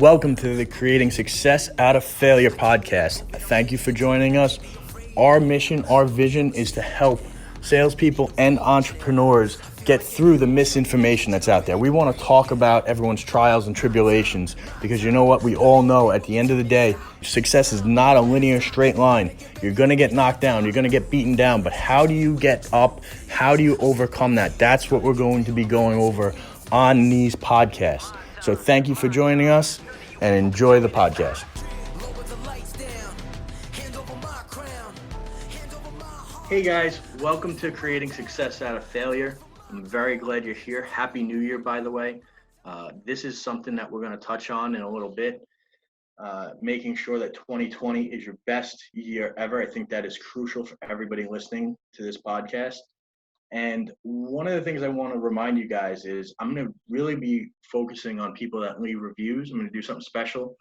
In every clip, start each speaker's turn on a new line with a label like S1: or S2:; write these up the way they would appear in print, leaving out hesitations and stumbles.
S1: Welcome to the Creating Success Out of Failure podcast. Thank you for joining us. Our mission, our vision is to help salespeople and entrepreneurs get through the misinformation that's out there. We want to talk about everyone's trials and tribulations because you know what? We all know at the end of the day, success is not a linear straight line. You're going to get knocked down. You're going to get beaten down. But how do you get up? How do you overcome that? That's what we're going to be going over on these podcasts. So thank you for joining us and enjoy the podcast. Hey guys, welcome to Creating Success Out of Failure. I'm very glad you're here. Happy New Year, by the way. This is something that we're going to touch on in a little bit. Making sure that 2020 is your best year ever. I think that is crucial for everybody listening to this podcast. And one of the things I want to remind you guys is I'm going to really be focusing on people that leave reviews. I'm going to do something special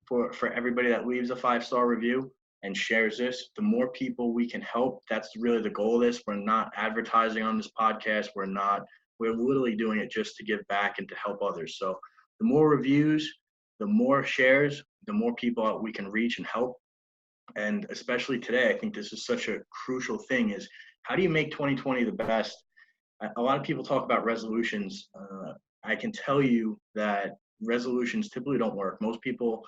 S1: for everybody that leaves a 5-star review and shares this. The more people we can help, that's really the goal of this. We're not advertising on this podcast. We're literally doing it just to give back and to help others. So the more reviews, the more shares, the more people we can reach and help. And especially today, I think this is such a crucial thing is how do you make 2020 the best? A lot of people talk about resolutions. I can tell you that resolutions typically don't work. Most people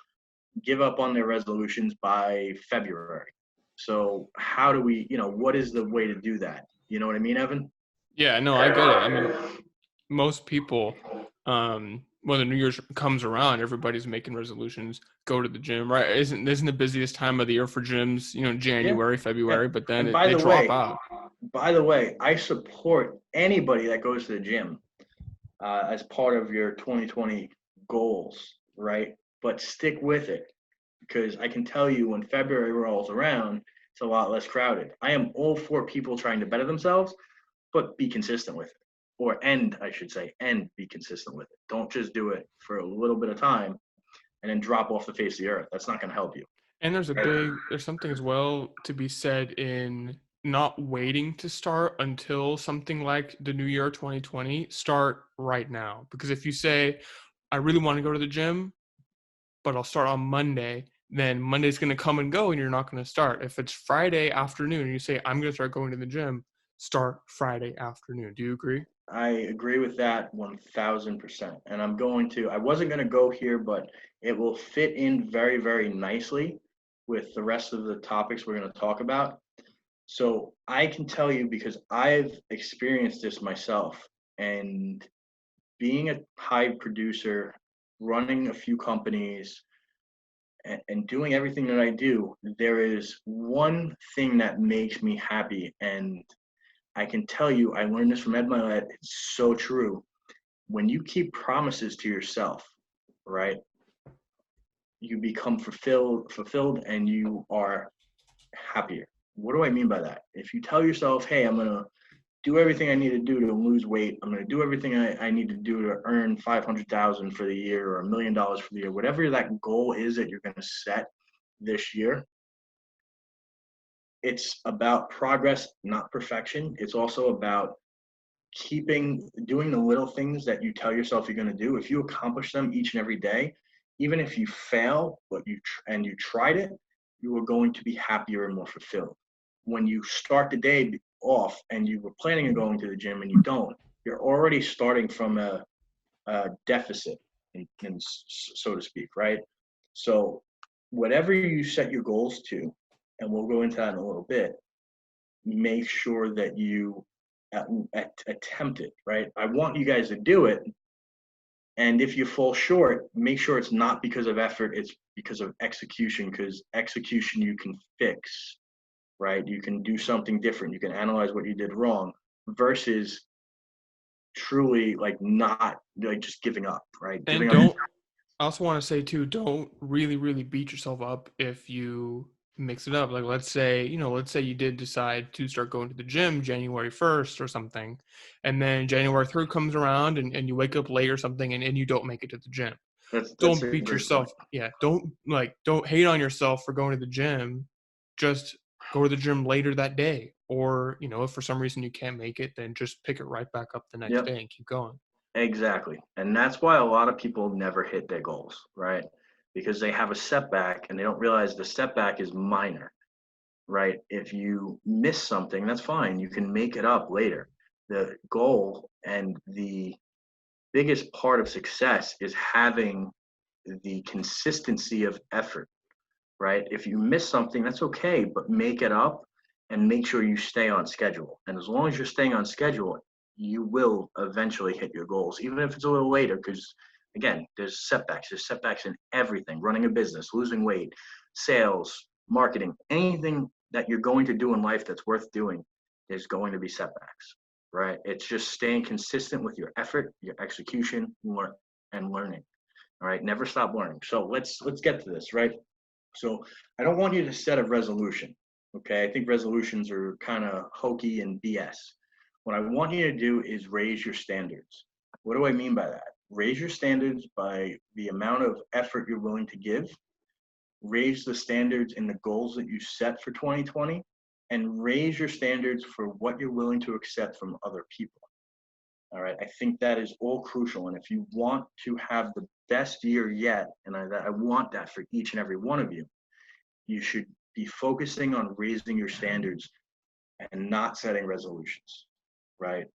S1: give up on their resolutions by February. So how do we, what is the way to do that? You know what I mean, Evan?
S2: Yeah, no, I get it. I mean, most people, when the New Year's comes around, everybody's making resolutions, go to the gym, right? Isn't the busiest time of the year for gyms, January, February, but then they drop out.
S1: By the way, I support anybody that goes to the gym as part of your 2020 goals, right? But stick with it because I can tell you when February rolls around, it's a lot less crowded. I am all for people trying to better themselves, but be consistent with it. And be consistent with it. Don't just do it for a little bit of time and then drop off the face of the earth. That's not going to help you.
S2: And there's something as well to be said in not waiting to start until something like the New Year 2020, start right now. Because if you say, I really want to go to the gym, but I'll start on Monday, then Monday's going to come and go and you're not going to start. If it's Friday afternoon and you say, I'm going to start going to the gym, start Friday afternoon. Do you agree?
S1: I agree with that 1000%. And I wasn't going to go here, but it will fit in very, very nicely with the rest of the topics we're going to talk about. So I can tell you because I've experienced this myself and being a high producer, running a few companies and doing everything that I do, there is one thing that makes me happy. And I can tell you, I learned this from Ed Mylett. It's so true. When you keep promises to yourself, right, you become fulfilled and you are happier. What do I mean by that? If you tell yourself, hey, I'm going to do everything I need to do to lose weight. I'm going to do everything I need to do to earn $500,000 for the year or $1 million for the year, whatever that goal is that you're going to set this year. It's about progress, not perfection. It's also about doing the little things that you tell yourself you're going to do. If you accomplish them each and every day, even if you fail, you tried it, you are going to be happier and more fulfilled. When you start the day off and you were planning on going to the gym and you don't, you're already starting from a deficit, so to speak, right? So whatever you set your goals to, and we'll go into that in a little bit, make sure that you attempt it, right? I want you guys to do it. And if you fall short, make sure it's not because of effort, it's because of execution, because execution you can fix, right? You can do something different. You can analyze what you did wrong versus truly not just giving up, right?
S2: And I also want to say too, don't really, really beat yourself up if you mix it up. Like let's say you did decide to start going to the gym January 1st or something, and then January 3rd comes around and you wake up late or something and you don't make it to the gym. Don't beat yourself. Yeah. Don't hate on yourself for going to the gym. Just go to the gym later that day. Or, if for some reason you can't make it, then just pick it right back up the next day and keep going.
S1: Exactly. And that's why a lot of people never hit their goals, right? Because they have a setback and they don't realize the setback is minor, right? If you miss something, that's fine. You can make it up later. The goal and the biggest part of success is having the consistency of effort, right? If you miss something, that's okay, but make it up and make sure you stay on schedule. And as long as you're staying on schedule, you will eventually hit your goals, even if it's a little later, because again, there's setbacks. There's setbacks in everything: running a business, losing weight, sales, marketing, anything that you're going to do in life that's worth doing, there's going to be setbacks, right? It's just staying consistent with your effort, your execution, and learning. All right, never stop learning. So let's get to this, right? So I don't want you to set a resolution. Okay. I think resolutions are kind of hokey and BS. What I want you to do is raise your standards. What do I mean by that? Raise your standards by the amount of effort you're willing to give, raise the standards in the goals that you set for 2020, and raise your standards for what you're willing to accept from other people. All right. I think that is all crucial. And if you want to have the best year yet, and I want that for each and every one of you should be focusing on raising your standards and not setting resolutions, right?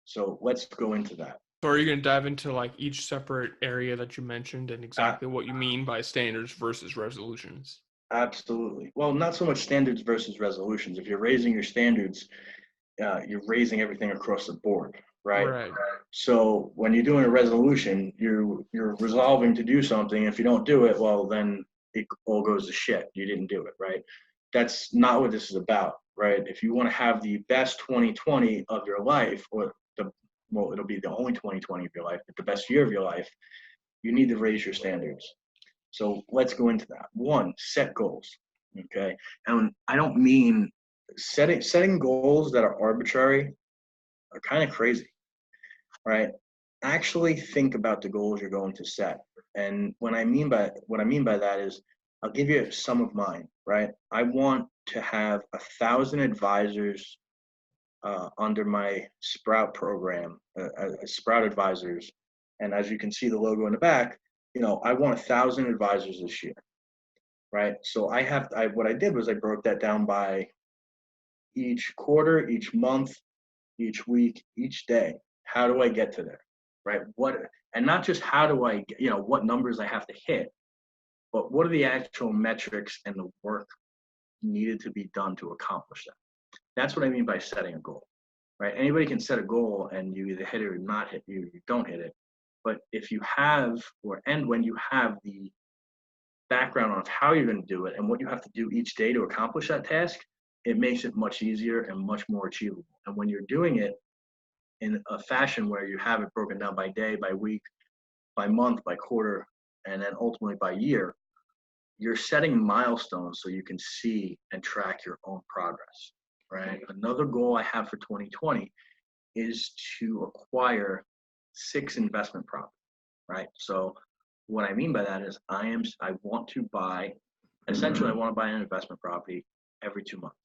S1: So let's go into that.
S2: So are you going to dive into like each separate area that you mentioned and
S1: Uh,
S2: exactly what you mean by standards versus resolutions?
S1: Absolutely. Well, not so much standards versus resolutions. If you're raising your standards, you're raising everything across the board, right?
S2: Right.
S1: So when you're doing a resolution, you're resolving to do something. If you don't do it, well, then it all goes to shit. You didn't do it, right? That's not what this is about, right? If you want to have the best 2020 of your life, or it'll be the only 2020 of your life, but the best year of your life, you need to raise your standards. So let's go into that. One, set goals. Okay. And I don't mean setting goals that are arbitrary are kind of crazy, right? Actually think about the goals you're going to set. And what I mean by that is I'll give you some of mine, right? I want to have 1,000 advisors under my Sprout program, Sprout advisors. And as you can see the logo in the back, I want 1,000 advisors this year, right? So what I did was I broke that down by each quarter, each month, each week, each day. How do I get to there, right? And not just how do I, what numbers I have to hit, but what are the actual metrics and the work needed to be done to accomplish that? That's what I mean by setting a goal, right? Anybody can set a goal and you either hit it or not hit you don't hit it. But if you have, when you have the background on how you're going to do it and what you have to do each day to accomplish that task, it makes it much easier and much more achievable. And when you're doing it in a fashion where you have it broken down by day, by week, by month, by quarter, and then ultimately by year, you're setting milestones so you can see and track your own progress, right? Another goal I have for 2020 is to acquire 6 investment properties, right? So what I mean by that is I want to buy an investment property every 2 months.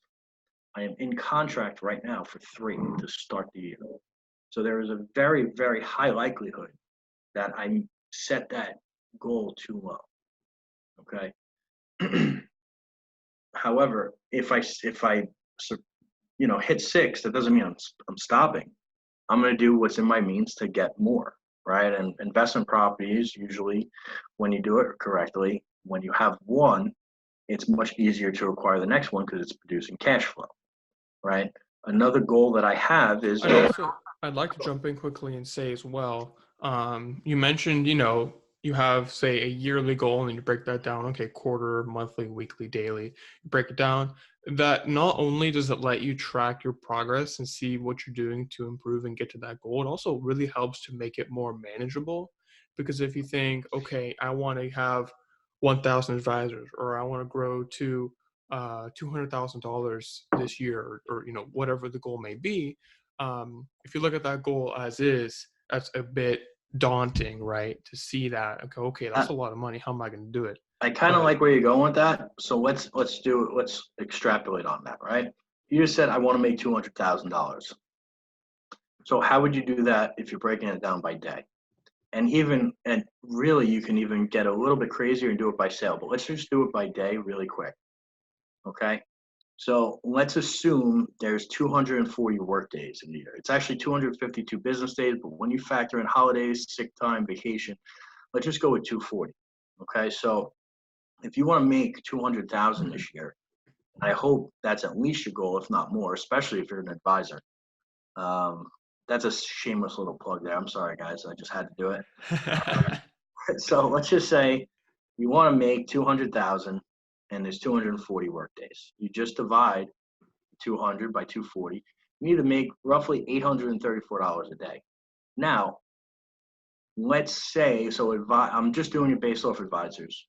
S1: I am in contract right now for 3 to start the year. So there is a very, very high likelihood that I set that goal too low. Okay. However, if I hit 6, that doesn't mean I'm stopping. I'm going to do what's in my means to get more, right? And investment properties, usually when you do it correctly, when you have one, it's much easier to acquire the next one because it's producing cash flow, right? Another goal that I have is
S2: I'd like to jump in quickly and say as well, you mentioned, you have, say, a yearly goal and then you break that down, okay, quarter, monthly, weekly, daily, you break it down. That not only does it let you track your progress and see what you're doing to improve and get to that goal, it also really helps to make it more manageable. Because if you think, okay, I want to have 1,000 advisors, or I want to grow to $200,000 this year, or whatever the goal may be, if you look at that goal as is, that's a bit daunting, right? To see that, okay, that's a lot of money. How am I going to do it?
S1: I kind of like where you're going with that. So let's extrapolate on that, right? You just said I want to make $200,000. So how would you do that if you're breaking it down by day? And really you can even get a little bit crazier and do it by sale, but let's just do it by day really quick. Okay. So let's assume there's 240 work days in the year. It's actually 252 business days, but when you factor in holidays, sick time, vacation, let's just go with 240. Okay. So if you want to make 200,000 this year, I hope that's at least your goal, if not more, especially if you're an advisor. Um, that's a shameless little plug there. I'm sorry, guys. I just had to do it. So let's just say you want to make 200,000 and there's 240 work days. You just divide 200 by 240. You need to make roughly $834 a day. Now, let's say, I'm just doing it based off advisors.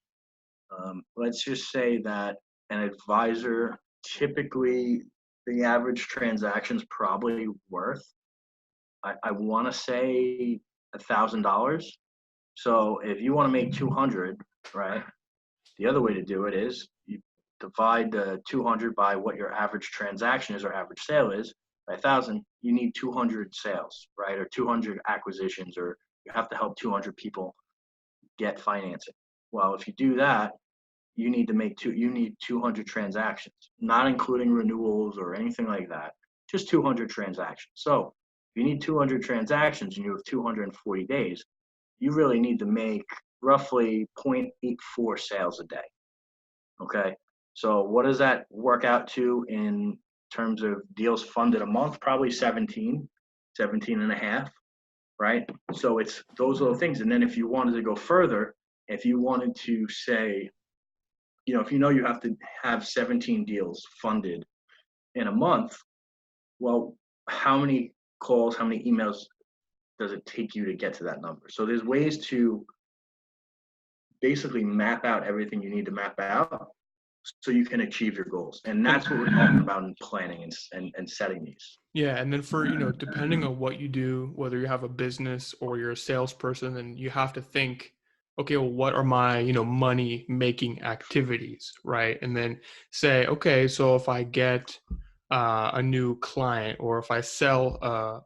S1: Let's just say that an advisor, typically the average transaction is probably worth, I want to say $1,000. So if you want to make 200, right? The other way to do it is you divide the 200 by what your average transaction is or average sale is by 1,000. You need 200 sales, right? Or 200 acquisitions, or you have to help 200 people get financing. Well, if you do that, you need 200 transactions, not including renewals or anything like that, just 200 transactions. So if you need 200 transactions and you have 240 days, you really need to make roughly 0.84 sales a day. Okay. So what does that work out to in terms of deals funded a month? Probably 17 and a half, right? So it's those little things. And then if you wanted to go further, if you wanted to say, if you know you have to have 17 deals funded in a month, well, how many calls, how many emails does it take you to get to that number? So there's ways to basically map out everything you need to map out so you can achieve your goals. And that's what we're talking about in planning and setting these.
S2: Yeah, and then for, depending on what you do, whether you have a business or you're a salesperson, then you have to think, okay, well, what are my, money making activities, right? And then say, okay, so if I get a new client or if I sell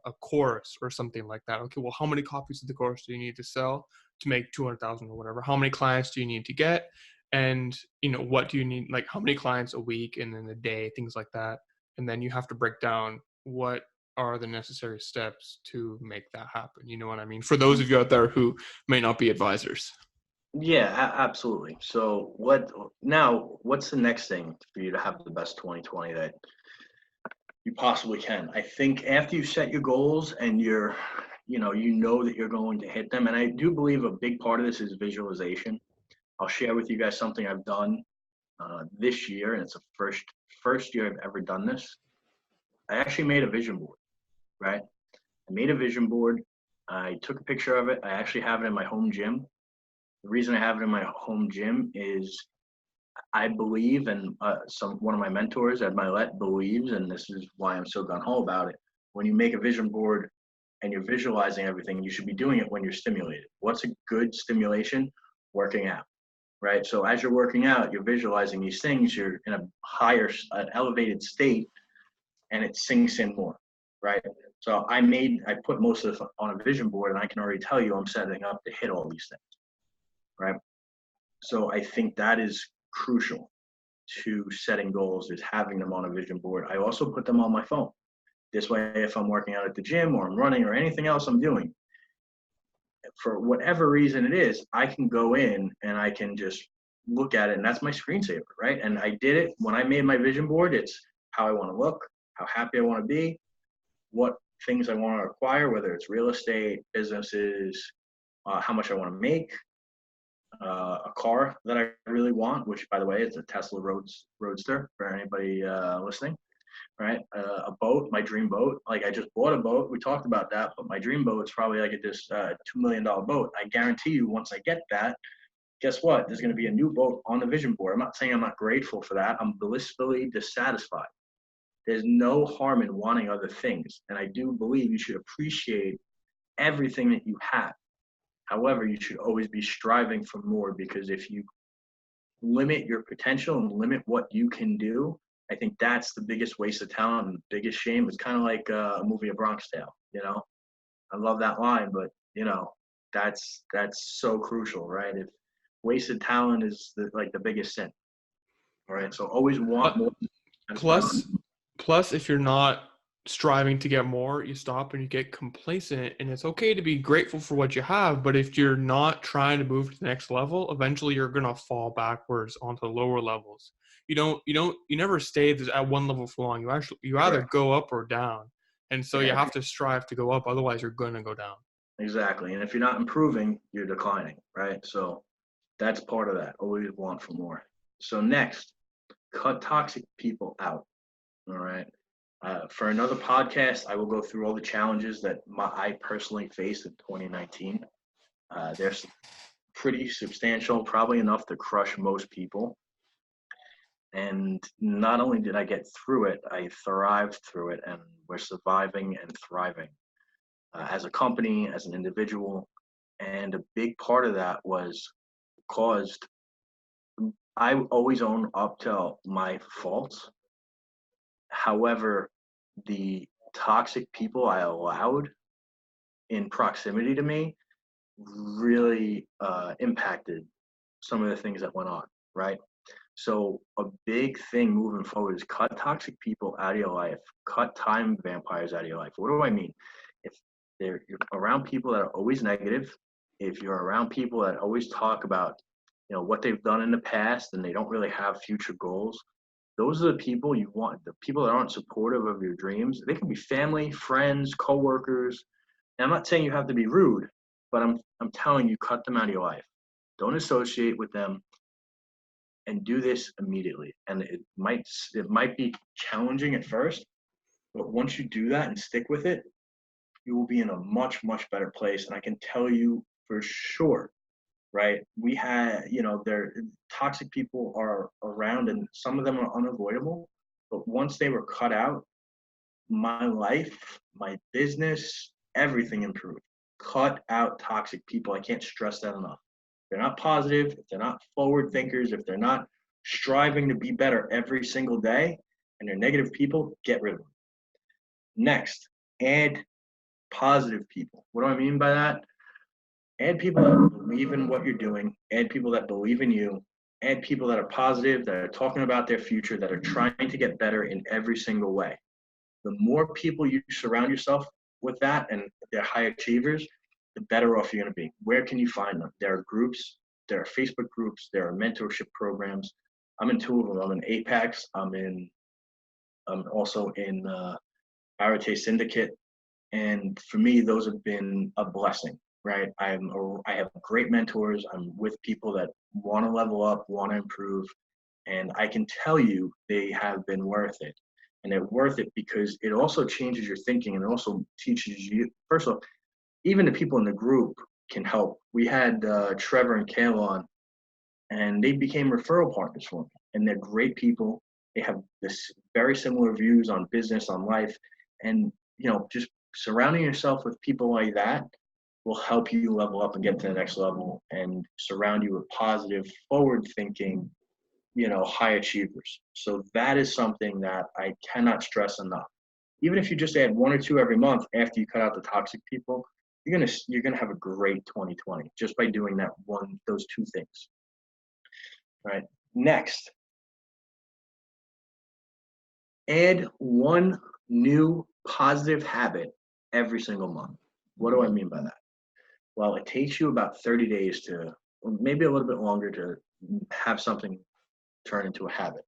S2: a course or something like that, okay, well, how many copies of the course do you need to sell to make 200,000 or whatever? How many clients do you need to get? And, what do you need, like how many clients a week and then a day, things like that. And then you have to break down what are the necessary steps to make that happen. You know what I mean? For those of you out there who may not be advisors.
S1: Yeah, absolutely. So what's the next thing for you to have the best 2020 that you possibly can? I think after you set your goals and you know that you're going to hit them. And I do believe a big part of this is visualization. I'll share with you guys something I've done this year, and it's the first year I've ever done this. I actually made a vision board, right? I made a vision board. I took a picture of it. I actually have it in my home gym. The reason I have it in my home gym is I believe, and one of my mentors, Ed Milet, believes, and this is why I'm so gung ho about it. When you make a vision board and you're visualizing everything, you should be doing it when you're stimulated. What's a good stimulation? Working out, right? So as you're working out, you're visualizing these things. You're in an elevated state, and it sinks in more, right? So I put most of it on a vision board, and I can already tell you I'm setting up to hit all these things, right? So I think that is crucial to setting goals, is having them on a vision board. I also put them on my phone. This way, if I'm working out at the gym or I'm running or anything else I'm doing, for whatever reason it is, I can go in and I can just look at it, and that's my screensaver, right? And I did it when I made my vision board. It's how I want to look, how happy I want to be, what things I want to acquire, whether it's real estate, businesses, how much I want to make, a car that I really want, which, by the way, is a Tesla Roadster for anybody listening, right? A boat, my dream boat. Like, I just bought a boat. We talked about that, but my dream boat is probably like this $2 million boat. I guarantee you, once I get that, guess what? There's going to be a new boat on the vision board. I'm not saying I'm not grateful for that. I'm blissfully dissatisfied. There's no harm in wanting other things. And I do believe you should appreciate everything that you have. However, you should always be striving for more, because if you limit your potential and limit what you can do I think that's the biggest waste of talent and the biggest shame. It's kind of like a movie, A Bronx Tale. I love that line, but that's so crucial, right? If wasted talent is like the biggest sin, all right? So always want
S2: But
S1: more.
S2: plus, plus, if you're not striving to get more, you stop and you get complacent. And it's okay to be grateful for what you have, but if you're not trying to move to the next level, eventually you're gonna fall backwards onto lower levels. You never stay at one level for long. You either
S1: Correct.
S2: go up or down. And so you
S1: Yeah,
S2: have to strive to go up, otherwise you're gonna go down.
S1: exactly. And if you're not improving, you're declining, right? So that's part of that. Always want for more. So next, cut toxic people out. All right. For another podcast, I will go through all the challenges that I personally faced in 2019. They're pretty substantial, probably enough to crush most people. And not only did I get through it, I thrived through it, and we're surviving and thriving as a company, as an individual. And a big part of that was caused, I always own up to my faults. However, the toxic people I allowed in proximity to me really impacted some of the things that went on, right? So a big thing moving forward is cut toxic people out of your life, cut time vampires out of your life. What do I mean? If you're around people that are always negative, if you're around people that always talk about, what they've done in the past and they don't really have future goals, those are the people you want. The people that aren't supportive of your dreams. They can be family, friends, coworkers. And I'm not saying you have to be rude, but I'm telling you, cut them out of your life. Don't associate with them, and do this immediately. And it might be challenging at first, but once you do that and stick with it, you will be in a much, much better place. And I can tell you for sure, right? We had, there toxic people are around, and some of them are unavoidable. But once they were cut out, my life, my business, everything improved. Cut out toxic people. I can't stress that enough. If they're not positive, if they're not forward thinkers, if they're not striving to be better every single day, and they're negative people, get rid of them. Next, add positive people. What do I mean by that? Add people that believe in what you're doing, add people that believe in you, add people that are positive, that are talking about their future, that are trying to get better in every single way. The more people you surround yourself with that and they're high achievers, the better off you're going to be. Where can you find them? There are groups, there are Facebook groups, there are mentorship programs. I'm in two of them. I'm in Apex. I'm also in Arete Syndicate. And for me, those have been a blessing, right? I have great mentors. I'm with people that want to level up, want to improve. And I can tell you they have been worth it. And they're worth it because it also changes your thinking, and it also teaches you, first of all, even the people in the group can help. We had Trevor and Kale on, and they became referral partners for me. And they're great people. They have this very similar views on business, on life. And, just surrounding yourself with people like that will help you level up and get to the next level, and surround you with positive, forward thinking, high achievers. So that is something that I cannot stress enough. Even if you just add one or two every month after you cut out the toxic people, you're gonna have a great 2020 just by doing those two things. Right. Next, add one new positive habit every single month. What do I mean by that? Well, it takes you about 30 days to, or maybe a little bit longer, to have something turn into a habit,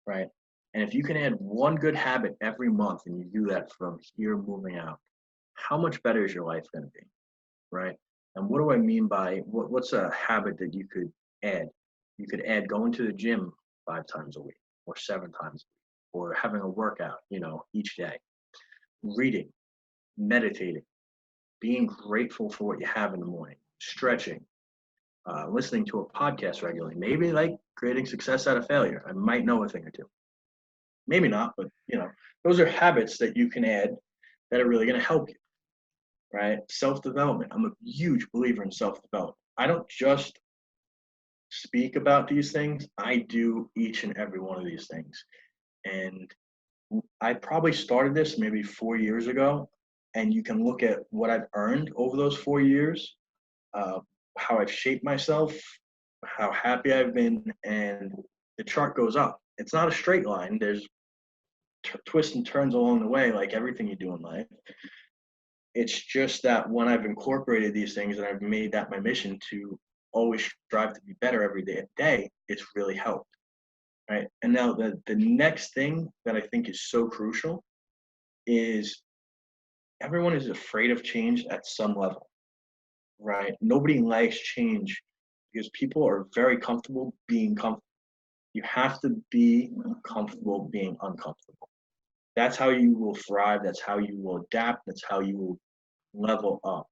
S1: right? And if you can add one good habit every month and you do that from here moving out, how much better is your life going to be, right? And what do I mean by what's a habit that you could add? You could add going to the gym 5 times a week or 7 times a week, or having a workout, each day, reading, meditating, being grateful for what you have in the morning, stretching, listening to a podcast regularly, maybe like Creating Success Out of Failure. I might know a thing or two. Maybe not, but those are habits that you can add that are really going to help you, right? Self-development. I'm a huge believer in self-development. I don't just speak about these things. I do each and every one of these things. And I probably started this maybe 4 years ago, and you can look at what I've earned over those 4 years, uh, how I've shaped myself, how happy I've been, and the chart goes up. It's not a straight line. There's twists and turns along the way, like everything you do in life. It's just that when I've incorporated these things and I've made that my mission to always strive to be better every day, it's really helped. Right. And now the next thing that I think is so crucial is everyone is afraid of change at some level, right? Nobody likes change because people are very comfortable being comfortable. You have to be comfortable being uncomfortable. That's how you will thrive. That's how you will adapt. That's how you will level up.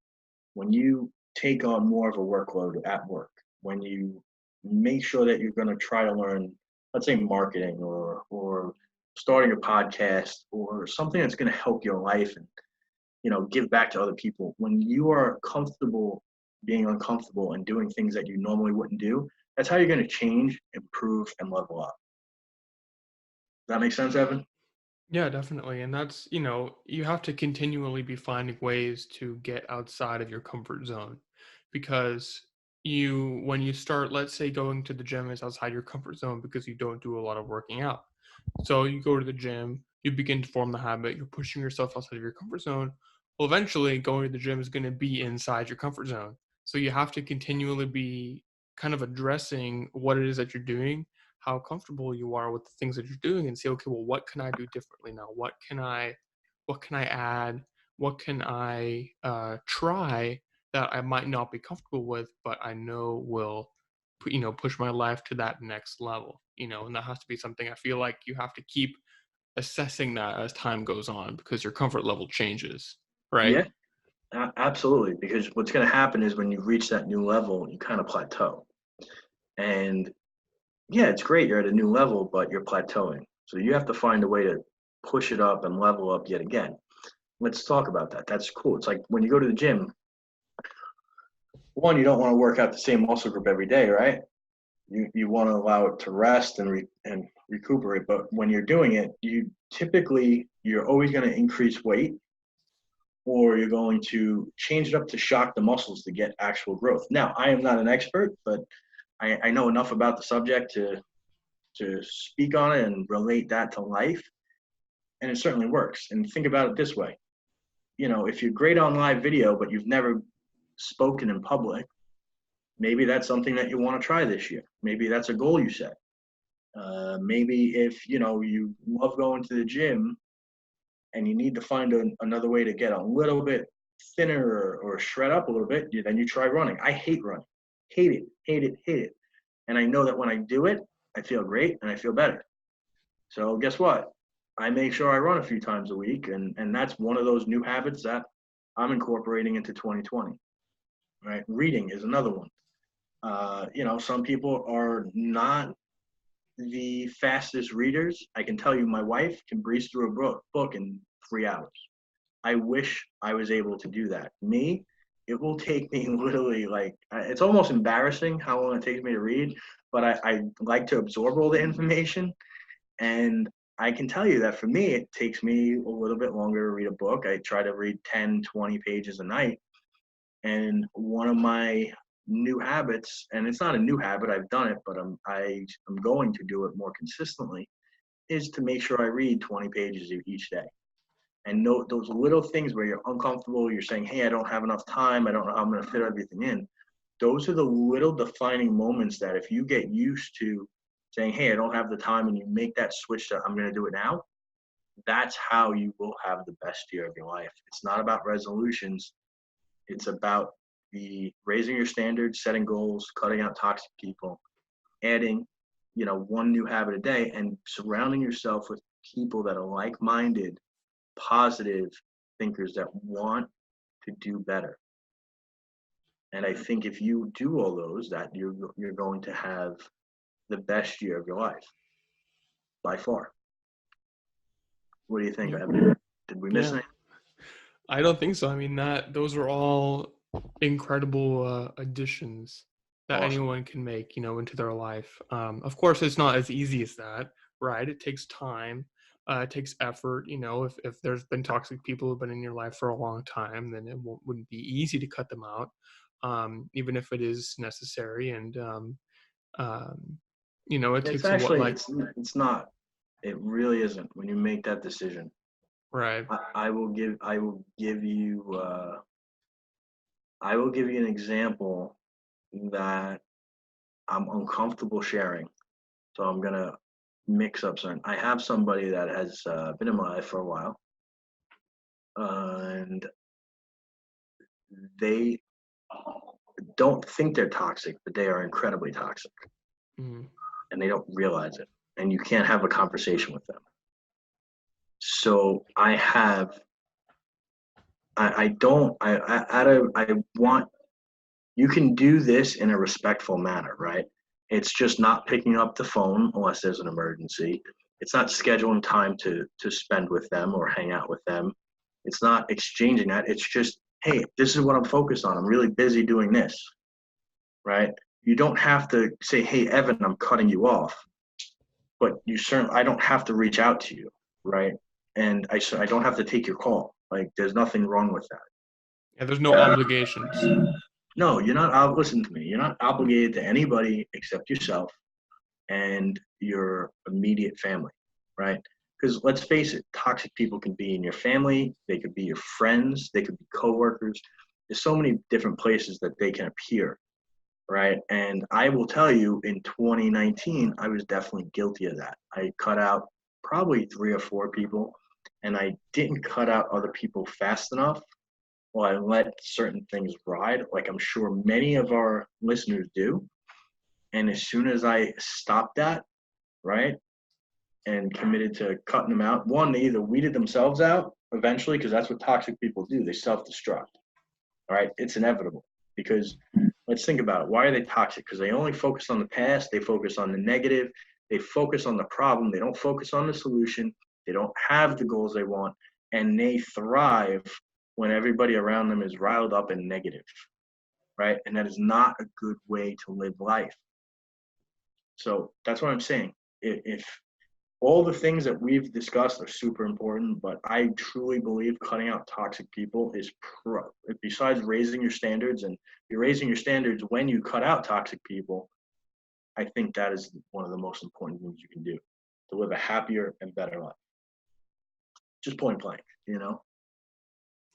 S1: When you take on more of a workload at work, when you make sure that you're going to try to learn, let's say marketing or starting a podcast or something that's going to help your life and give back to other people. When you are comfortable being uncomfortable and doing things that you normally wouldn't do, that's how you're going to change, improve, and level up. Does that make sense, Evan?
S2: Yeah, definitely. And that's, you have to continually be finding ways to get outside of your comfort zone because when you start, let's say going to the gym is outside your comfort zone because you don't do a lot of working out. So you go to the gym, you begin to form the habit, you're pushing yourself outside of your comfort zone. Well, eventually going to the gym is going to be inside your comfort zone. So you have to continually be kind of addressing what it is that you're doing, how comfortable you are with the things that you're doing, and say, okay, well, what can I do differently now? What can I add? What can I try that I might not be comfortable with, but I know will push my life to that next level, and that has to be something I feel like you have to keep assessing that as time goes on because your comfort level changes, right?
S1: Yeah, absolutely. Because what's going to happen is when you reach that new level, you kind of plateau. And yeah, it's great you're at a new level, but you're plateauing. So you have to find a way to push it up and level up yet again. Let's talk about that. That's cool. It's like when you go to the gym, one, you don't want to work out the same muscle group every day, right? You want to allow it to rest and recuperate. But when you're doing it, you're always going to increase weight, or you're going to change it up to shock the muscles to get actual growth. Now, I am not an expert, but I know enough about the subject to speak on it and relate that to life, and it certainly works. And think about it this way: if you're great on live video, but you've never spoken in public, maybe that's something that you want to try this year. Maybe that's a goal you set. Maybe if you love going to the gym and you need to find another way to get a little bit thinner or shred up a little bit, then you try running. I hate running, hate it, hate it, hate it. And I know that when I do it, I feel great and I feel better. So guess what? I make sure I run a few times a week, and that's one of those new habits that I'm incorporating into 2020. Right, reading is another one. Some people are not the fastest readers. I can tell you, my wife can breeze through a book in 3 hours. I wish I was able to do that. Me, it will take me literally it's almost embarrassing how long it takes me to read, but I like to absorb all the information. And I can tell you that for me, it takes me a little bit longer to read a book. I try to read 10, 20 pages a night. And one of my new habits, and it's not a new habit, I've done it, but I'm going to do it more consistently, is to make sure I read 20 pages each day. And note those little things where you're uncomfortable, you're saying, hey, I don't have enough time, I don't know how I'm going to fit everything in. Those are the little defining moments that if you get used to saying, hey, I don't have the time, and you make that switch to I'm going to do it now, that's how you will have the best year of your life. It's not about resolutions. It's about the raising your standards, setting goals, cutting out toxic people, adding, one new habit a day, and surrounding yourself with people that are like-minded, positive thinkers that want to do better. And I think if you do all those, that you're going to have the best year of your life by far. What do you think,
S2: Yeah.
S1: Evan? Did we miss
S2: Yeah.
S1: anything?
S2: I don't think so. I mean, those are all incredible additions that
S1: Awesome.
S2: anyone can make, into their life. Of course, it's not as easy as that. right? It takes time. It takes effort. If there's been toxic people who've been in your life for a long time, then it wouldn't be easy to cut them out, even if it is necessary. And um, it
S1: It's
S2: takes a what
S1: actually,
S2: like
S1: it's not. It really isn't when you make that decision.
S2: right.
S1: I will give you an example that I'm uncomfortable sharing. So I'm gonna mix up certain. I have somebody that has been in my life for a while, and they don't think they're toxic, but they are incredibly toxic,
S2: Mm,
S1: and they don't realize it. And you can't have a conversation with them. So I don't, I want, you can do this in a respectful manner, right? It's just not picking up the phone unless there's an emergency. It's not scheduling time to spend with them or hang out with them. It's not exchanging that. It's just, hey, this is what I'm focused on. I'm really busy doing this, right? You don't have to say, hey, Evan, I'm cutting you off, but I don't have to reach out to you, right? And I don't have to take your call. Like, there's nothing wrong with that.
S2: yeah, there's no obligations.
S1: No, listen to me. You're not obligated to anybody except yourself and your immediate family, right? Because let's face it, toxic people can be in your family, they could be your friends, they could be coworkers. There's so many different places that they can appear, right? And I will tell you, in 2019, I was definitely guilty of that. I cut out probably 3 or 4 people, and I didn't cut out other people fast enough. Well, I let certain things ride, like I'm sure many of our listeners do. And as soon as I stopped that, right, and committed to cutting them out, one, they either weeded themselves out eventually, because that's what toxic people do. They self-destruct. All right, it's inevitable. Because let's think about it. Why are they toxic? Because they only focus on the past. They focus on the negative. They focus on the problem. They don't focus on the solution. They don't have the goals they want, and they thrive when everybody around them is riled up and negative, right? And that is not a good way to live life. So that's what I'm saying. If all the things that we've discussed are super important, but I truly believe cutting out toxic people is besides raising your standards, and you're raising your standards when you cut out toxic people. I think that is one of the most important things you can do to live a happier and better life. Just point blank,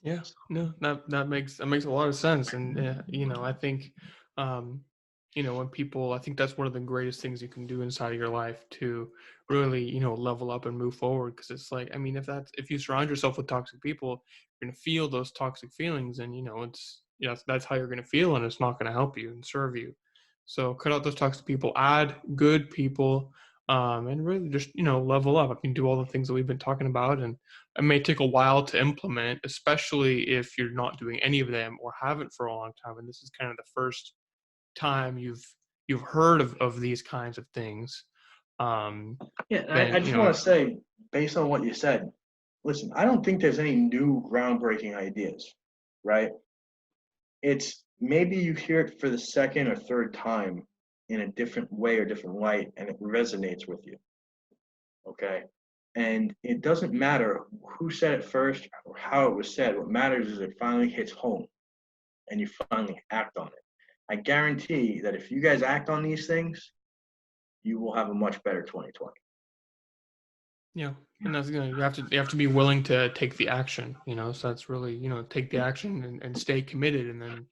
S2: Yeah, no, that makes a lot of sense. And I think when people, I think that's one of the greatest things you can do inside of your life to really, level up and move forward. Because it's like, I mean, if you surround yourself with toxic people, you're gonna feel those toxic feelings, and that's how you're gonna feel, and it's not gonna help you and serve you. So cut out those toxic people, add good people, and really just level up. I mean, do all the things that we've been talking about, and it may take a while to implement, especially if you're not doing any of them or haven't for a long time. And this is kind of the first time you've heard of these kinds of things.
S1: Yeah, I
S2: Then
S1: just want to say, based on what you said, listen, I don't think there's any new groundbreaking ideas, right? It's maybe you hear it for the second or third time in a different way or different light, and it resonates with you. Okay. And it doesn't matter who said it first or how it was said. What matters is it finally hits home and you finally act on it. I guarantee that if you guys act on these things, you will have a much better 2020.
S2: yeah, and that's you have to be willing to take the action. So that's really take the action and stay committed, and then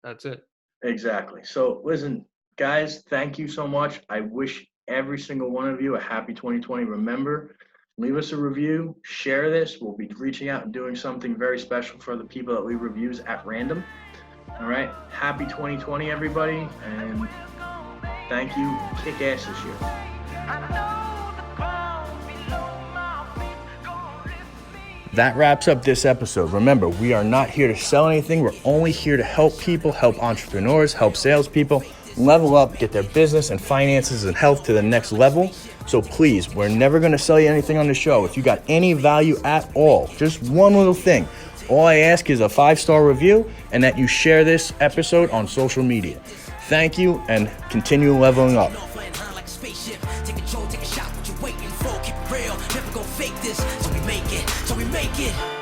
S2: that's it.
S1: Exactly. So listen, guys, thank you so much. I wish every single one of you a happy 2020. Remember, leave us a review, share this. We'll be reaching out and doing something very special for the people that leave reviews at random. All right. Happy 2020, everybody. And thank you. Kick ass this year. That wraps up this episode. Remember, we are not here to sell anything. We're only here to help people, help entrepreneurs, help salespeople level up, get their business and finances and health to the next level. So please, we're never going to sell you anything on the show. If you got any value at all, just one little thing, all I ask is a 5-star review and that you share this episode on social media. Thank you, and continue leveling up.
S3: Yeah.